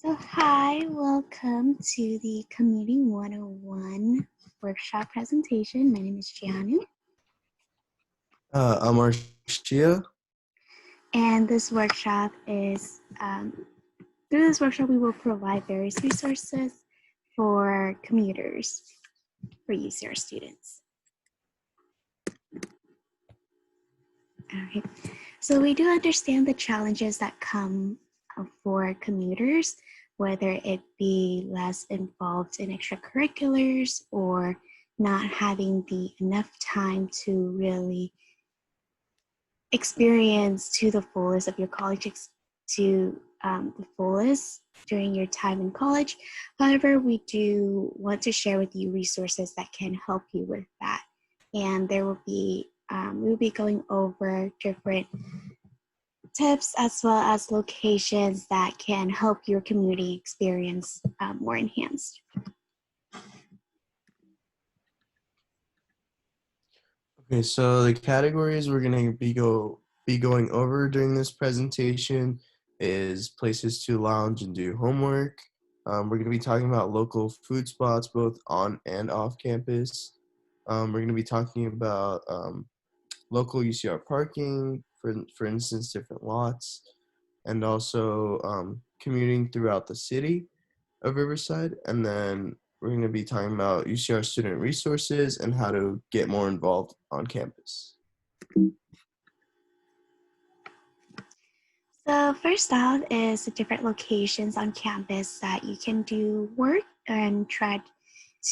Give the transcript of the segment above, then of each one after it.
So hi, welcome to the Commuting 101 workshop presentation. My name is Gianu, I'm Arshia. and this workshop is, through this workshop we will provide various resources for commuters for UCR students. All right, so we do understand the challenges that come for commuters, whether it be less involved in extracurriculars or not having the enough time to really experience to the fullest of your college to the fullest during your time in college. However, we do want to share with you resources that can help you with that. And there will be, we'll be going over different tips as well as locations that can help your community experience more enhanced. Okay, so the categories we're gonna be going over during this presentation is places to lounge and do homework. We're gonna be talking about local food spots both on and off campus. We're gonna be talking about local UCR parking, for instance, different lots, and also commuting throughout the city of Riverside. And then we're going to be talking about UCR student resources and how to get more involved on campus. So first out is the different locations on campus that you can do work and try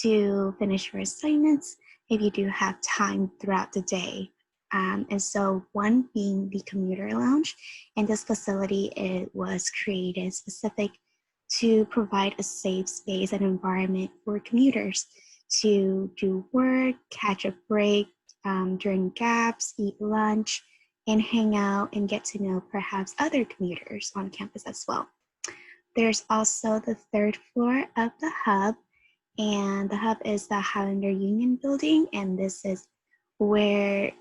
to finish your assignments if you do have time throughout the day. And so one being the commuter lounge, and this facility, it was created specific to provide a safe space and environment for commuters to do work, catch a break during gaps, eat lunch, and hang out and get to know perhaps other commuters on campus as well. There's also the third floor of the hub, and the hub is the Highlander Union building, and this is where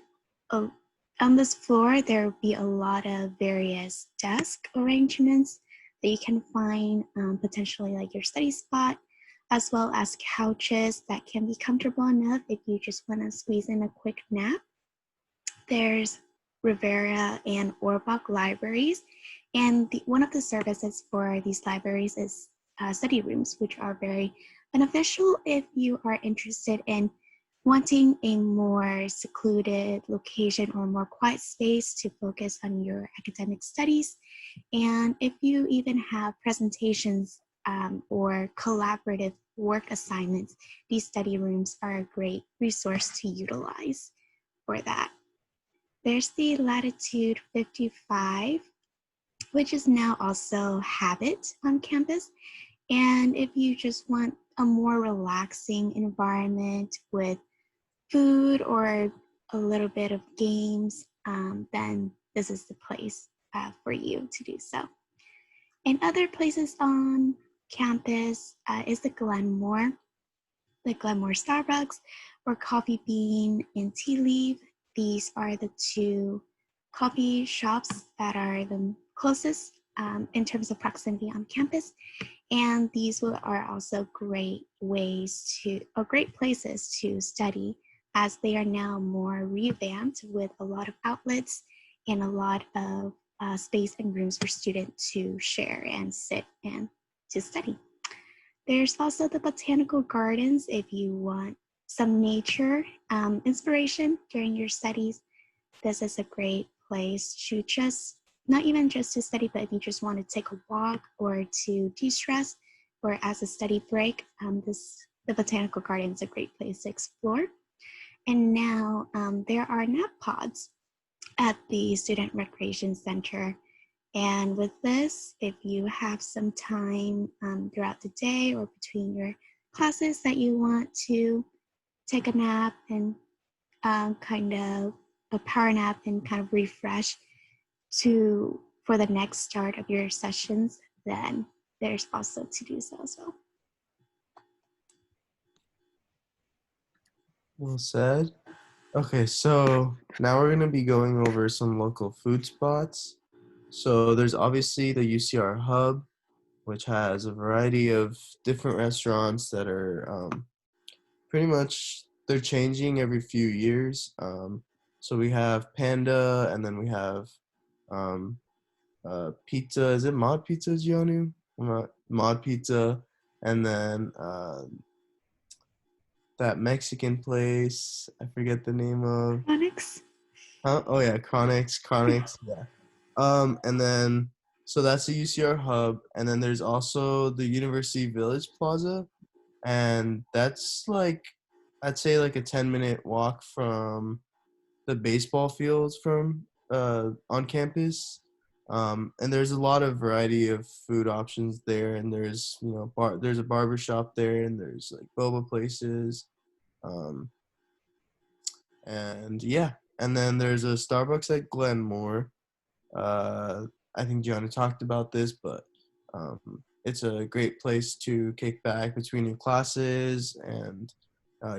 on this floor there will be a lot of various desk arrangements that you can find, potentially like your study spot, as well as couches that can be comfortable enough if you just want to squeeze in a quick nap. There's Rivera and Orbach libraries, and one of the services for these libraries is study rooms, which are very beneficial if you are interested in wanting a more secluded location or more quiet space to focus on your academic studies. And if you even have presentations or collaborative work assignments, these study rooms are a great resource to utilize for that. There's the Latitude 55, which is now also Habit on campus. And if you just want a more relaxing environment with food or a little bit of games, then this is the place for you to do so. And other places on campus is the Glenmore Starbucks, or Coffee Bean and Tea Leaf. These are the two coffee shops that are the closest in terms of proximity on campus. And these are also great places to study, as they are now more revamped with a lot of outlets and a lot of space and rooms for students to share and sit and to study. There's also the botanical gardens if you want some nature inspiration during your studies. This is a great place to just, not even just to study, but if you just want to take a walk or to de-stress or as a study break, the botanical garden is a great place to explore. And now there are nap pods at the Student Recreation Center. And with this, if you have some time throughout the day or between your classes that you want to take a nap and kind of a power nap and kind of refresh for the next start of your sessions, then there's also to do so as well. Well said. Okay, so now we're going to be going over some local food spots. So there's obviously the UCR Hub, which has a variety of different restaurants that are pretty much they're changing every few years. So we have Panda, and then we have um, pizza. Is it Mod Pizza, Gianu? Mod Pizza, and then that Mexican place. I forget the name of. Onyx. Huh? Oh yeah, Chronics. Yeah. And then so that's the UCR hub, and then there's also the University Village Plaza, and that's like I'd say like a 10-minute walk from the baseball fields from on campus. And there's a lot of variety of food options there, and there's there's a barber shop there, and there's like boba places, um, and yeah, and then there's a Starbucks at Glenmore. Uh, I think Gianna talked about this, but it's a great place to kick back between your classes and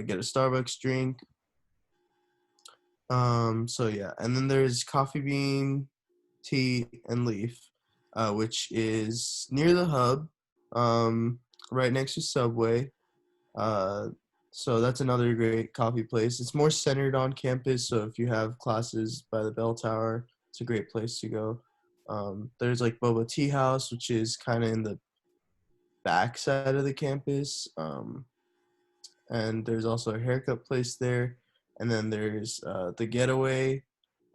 get a Starbucks drink. So yeah, and then there's Coffee Bean, Tea, and Leaf, which is near the hub, um, right next to Subway. Uh, so that's another great coffee place. It's more centered on campus, so if you have classes by the bell tower, it's a great place to go. There's like Boba Tea House, which is kind of in the back side of the campus, and there's also a haircut place there. And then there's the Getaway,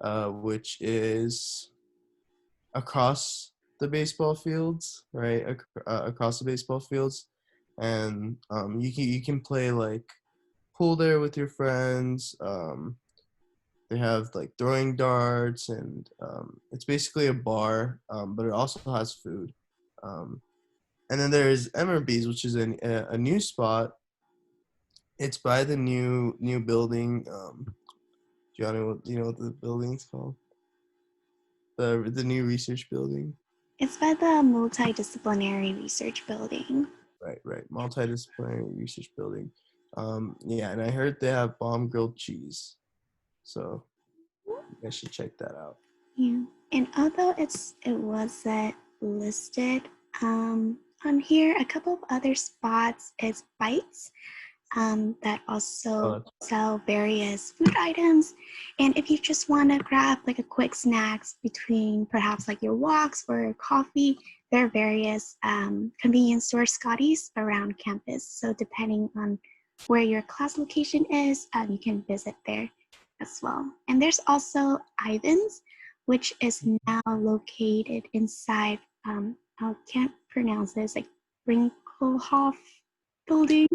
which is across the baseball fields, right? Across the baseball fields, and you can play like pool there with your friends. They have like throwing darts, and it's basically a bar, but it also has food. Um, and then there's MRB's, which is a new spot. It's by the new building. Do you know what the building's called? The new research building. It's by the Multidisciplinary Research Building. Right. Multidisciplinary research building. Yeah, and I heard they have bomb grilled cheese, so you guys should check that out. Yeah. And although it wasn't listed on here, a couple of other spots is Bites that also Oh, sell various food items. And if you just want to grab like a quick snacks between perhaps like your walks or coffee, there are various convenience store Scotties around campus. So depending on where your class location is, you can visit there as well. And there's also Ivan's, which is now located inside, I can't pronounce this, like Rinkelhof building.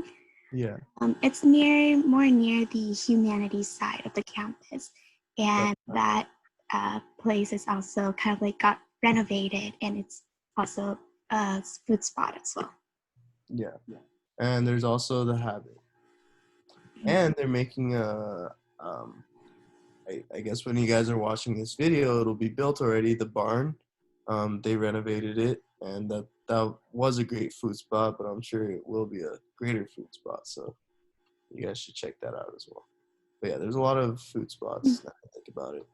yeah. It's more near the humanities side of the campus, That, and that place is also kind of like got renovated, and it's also a food spot as well. yeah. And there's also the Habit, and they're making a. I guess when you guys are watching this video, it'll be built already. The barn, they renovated it, and that was a great food spot. But I'm sure it will be a greater food spot. So you guys should check that out as well. But yeah, there's a lot of food spots now I think about it.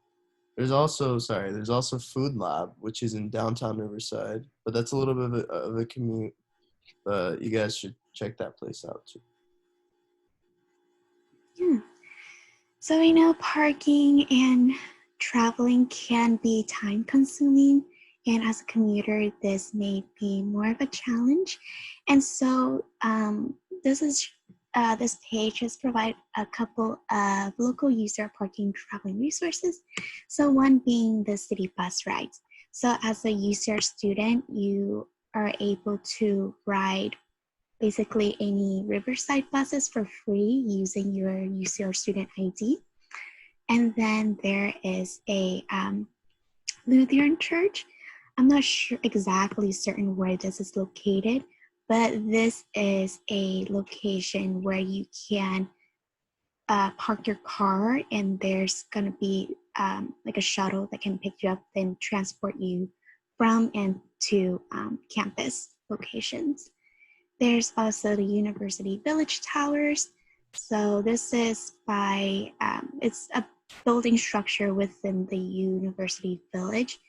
There's also Food Lab, which is in downtown Riverside, but that's a little bit of a commute. But you guys should check that place out too. Yeah. So I know parking and traveling can be time consuming, and as a commuter, this may be more of a challenge. And so this page has provided a couple of local user parking traveling resources. So one being the city bus rides. So as a UCR student, you are able to ride basically any Riverside buses for free using your UCR student ID. And then there is a Lutheran church. I'm not sure exactly certain where this is located, but this is a location where you can park your car, and there's going to be like a shuttle that can pick you up and transport you from and to campus locations. There's also the University Village Towers. So this is it's a building structure within the University Village.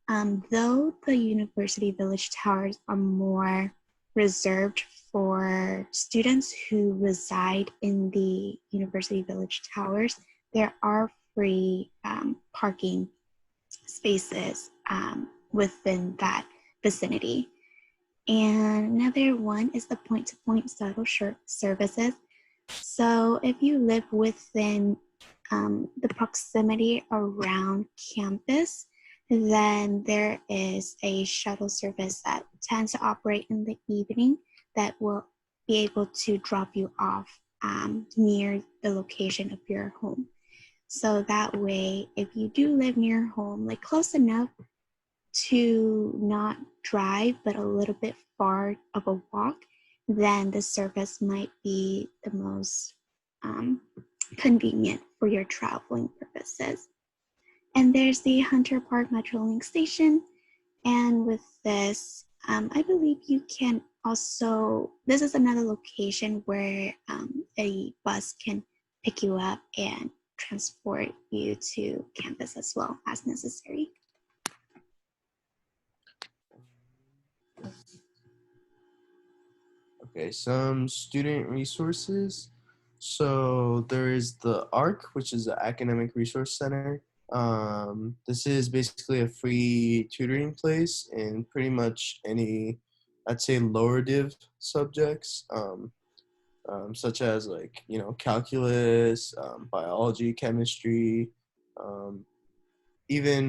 Though the University Village Towers are more reserved for students who reside in the University Village Towers, there are free parking spaces within that vicinity. And another one is the point-to-point shuttle services. So if you live within the proximity around campus, then there is a shuttle service that tends to operate in the evening that will be able to drop you off near the location of your home. So that way, if you do live near home, like close enough to not drive, but a little bit far of a walk, then the service might be the most um, convenient for your traveling purposes. And there's the Hunter Park Metrolink station. And with this, I believe you can also, this is another location where a bus can pick you up and transport you to campus as well as necessary. Okay, some student resources. So there is the ARC, which is the Academic Resource Center. This is basically a free tutoring place in pretty much any, I'd say, lower div subjects, such as like, calculus, biology, chemistry, um, even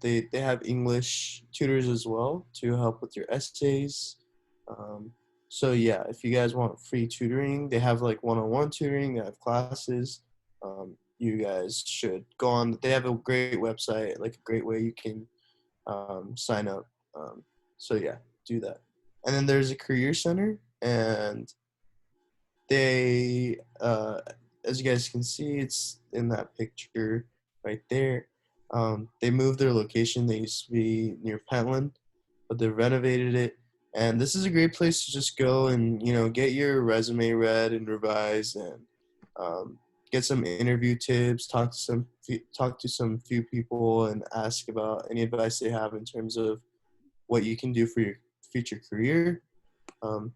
they have English tutors as well to help with your essays. Um, so yeah, if you guys want free tutoring, they have like one-on-one tutoring. They have classes. You guys should go on. They have a great website, like a great way you can sign up. Um, so yeah, do that. And then there's a career center, and they as you guys can see, it's in that picture right there. They moved their location. They used to be near Pentland, but they renovated it, and this is a great place to just go and get your resume read and revised, and get some interview tips, talk to some few people and ask about any advice they have in terms of what you can do for your future career.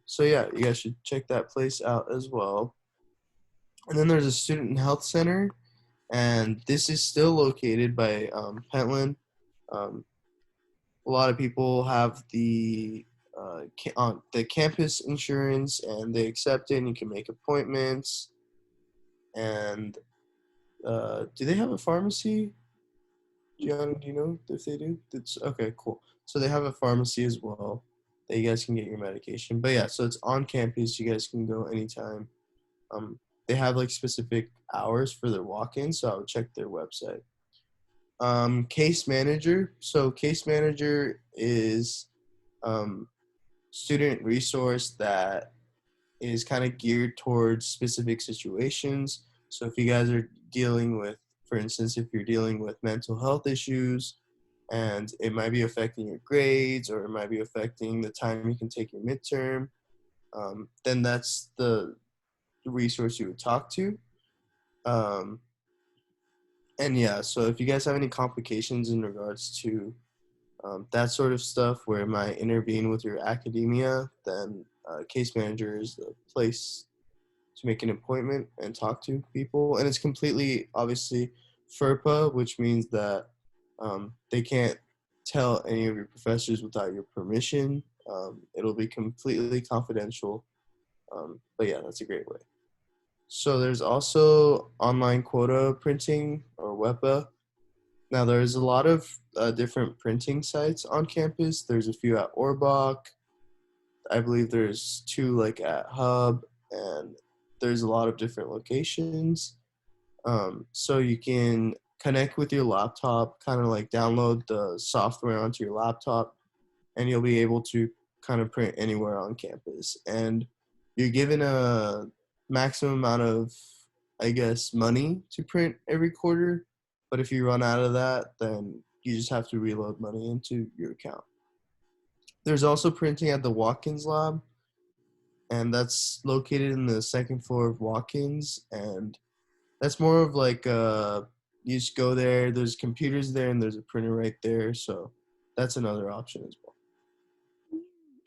So yeah, you guys should check that place out as well. And then there's a student health center, and this is still located by Pentland. Um, a lot of people have the campus insurance, and they accept it. And you can make appointments. And do they have a pharmacy? Gianna, do you know if they do? That's okay, cool. So they have a pharmacy as well that you guys can get your medication. But yeah, so it's on campus. You guys can go anytime. Um, they have like specific hours for their walk-ins, so I would check their website. Case manager. So case manager is um, student resource that is kind of geared towards specific situations. So if you guys are dealing with, for instance, if you're dealing with mental health issues and it might be affecting your grades or it might be affecting the time you can take your midterm, then that's the resource you would talk to. Um, and yeah, so if you guys have any complications in regards to that sort of stuff where it might intervene with your academia, then case manager is the place to make an appointment and talk to people. And it's completely, obviously, FERPA, which means that they can't tell any of your professors without your permission. It'll be completely confidential. But yeah, that's a great way. So there's also online quota printing or WEPA. Now there's a lot of different printing sites on campus. There's a few at Orbach. I believe there's two like at Hub, and there's a lot of different locations. So you can connect with your laptop, kind of like download the software onto your laptop, and you'll be able to kind of print anywhere on campus. And you're given a maximum amount of, I guess, money to print every quarter. But if you run out of that, then you just have to reload money into your account. There's also printing at the Watkins Lab, and that's located in the second floor of Watkins. And that's more of like you just go there. There's computers there, and there's a printer right there. So that's another option as well.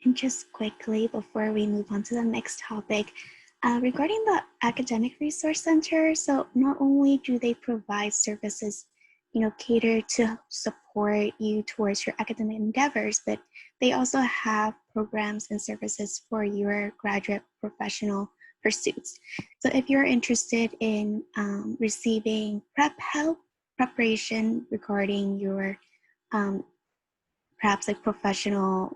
And just quickly before we move on to the next topic, regarding the Academic Resource Center, so not only do they provide services, cater to support you towards your academic endeavors, but they also have programs and services for your graduate professional pursuits. So if you're interested in receiving preparation regarding your perhaps like professional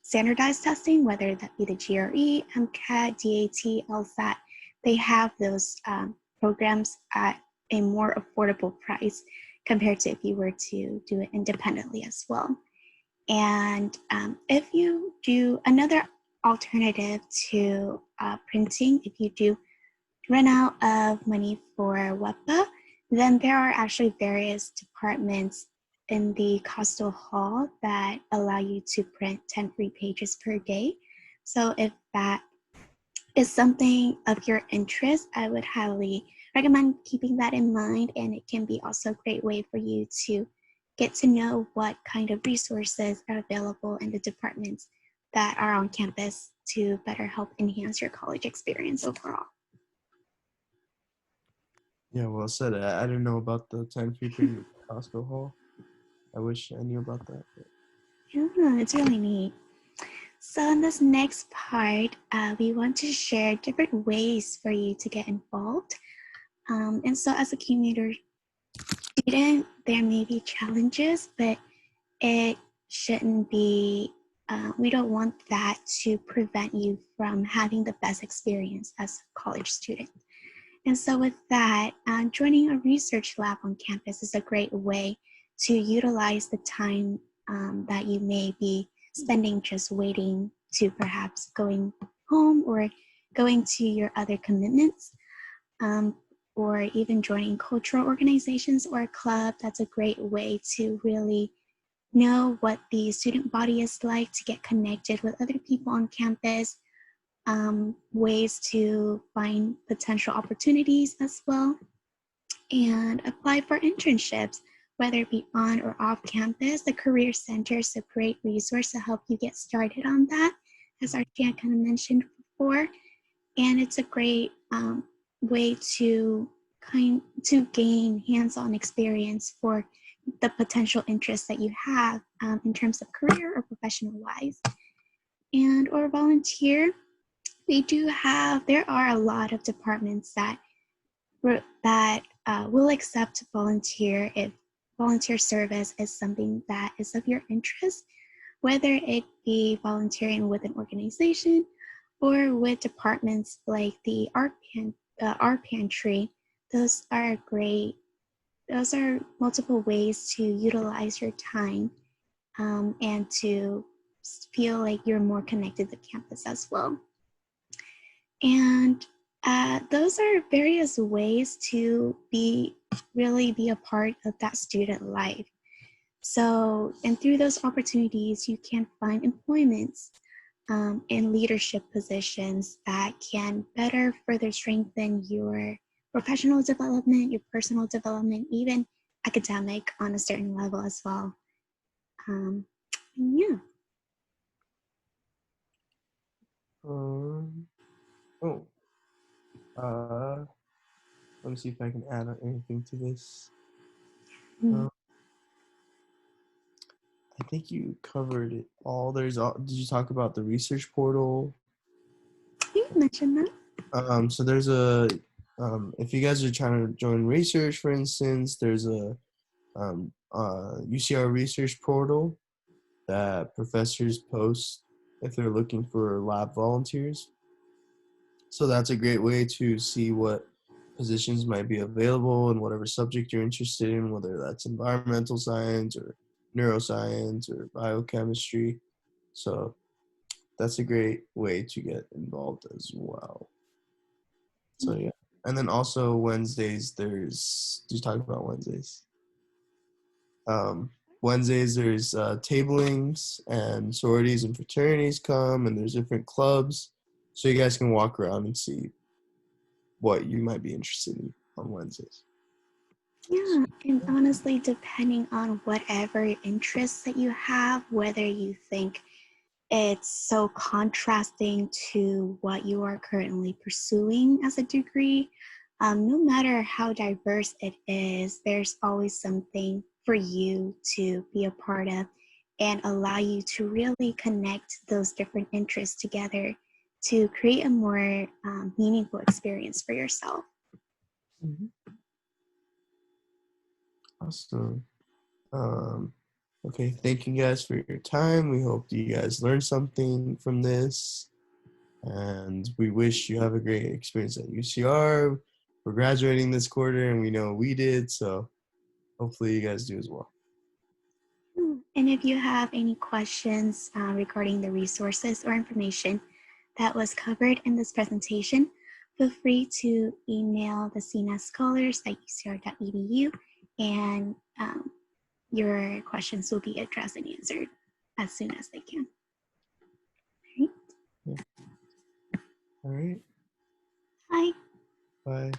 standardized testing, whether that be the GRE, MCAT, DAT, LSAT, they have those programs at a more affordable price compared to if you were to do it independently as well. And if you do another alternative to printing, if you do run out of money for WEPA, then there are actually various departments in the Coastal Hall that allow you to print 10 free pages per day. So if that is something of your interest, I would highly recommend keeping that in mind. And it can be also a great way for you to get to know what kind of resources are available in the departments that are on campus to better help enhance your college experience overall. Yeah, well said. I didn't know about the 10 free period at Costco Hall. I wish I knew about that. But. Yeah, it's really neat. So in this next part, we want to share different ways for you to get involved. And so as a commuter student, there may be challenges, but it shouldn't be, we don't want that to prevent you from having the best experience as a college student. And so with that, joining a research lab on campus is a great way to utilize the time that you may be spending just waiting to perhaps going home or going to your other commitments, or even joining cultural organizations or a club. That's a great way to really know what the student body is like, to get connected with other people on campus, ways to find potential opportunities as well, and apply for internships, whether it be on or off campus. The Career Center is a great resource to help you get started on that, as Archie kind of mentioned before. And it's a great way to gain hands-on experience for the potential interests that you have in terms of career or professional wise. And or volunteer. There are a lot of departments that will accept volunteer if volunteer service is something that is of your interest, whether it be volunteering with an organization or with departments like the art pantry. Those are great. Those are multiple ways to utilize your time and to feel like you're more connected to campus as well. And those are various ways to really be a part of that student life. So, and through those opportunities, you can find employments in leadership positions that can better further strengthen your professional development, your personal development, even academic on a certain level as well. Yeah. Um, oh, uh, let me see if I can add anything to this. Mm. Uh, I think you covered it all. Did you talk about the research portal? You mentioned that. So if you guys are trying to join research, for instance, there's a UCR research portal that professors post if they're looking for lab volunteers. So that's a great way to see what positions might be available in whatever subject you're interested in, whether that's environmental science or neuroscience or biochemistry. So that's a great way to get involved as well. So yeah. And then also Wednesdays, did you talk about Wednesdays? Wednesdays, there's tablings and sororities and fraternities come, and there's different clubs. So you guys can walk around and see what you might be interested in on Wednesdays. Yeah, and honestly, depending on whatever interests that you have, whether you think it's so contrasting to what you are currently pursuing as a degree, no matter how diverse it is, there's always something for you to be a part of and allow you to really connect those different interests together to create a more meaningful experience for yourself. Mhm. Awesome. Um, okay, thank you guys for your time. We hope you guys learned something from this, and we wish you have a great experience at UCR. We're graduating this quarter, and we know we did, so hopefully you guys do as well. And if you have any questions regarding the resources or information that was covered in this presentation, feel free to email the CNAS scholars at ucr.edu, and your questions will be addressed and answered as soon as they can. All right. Yeah. All right. Bye. Bye.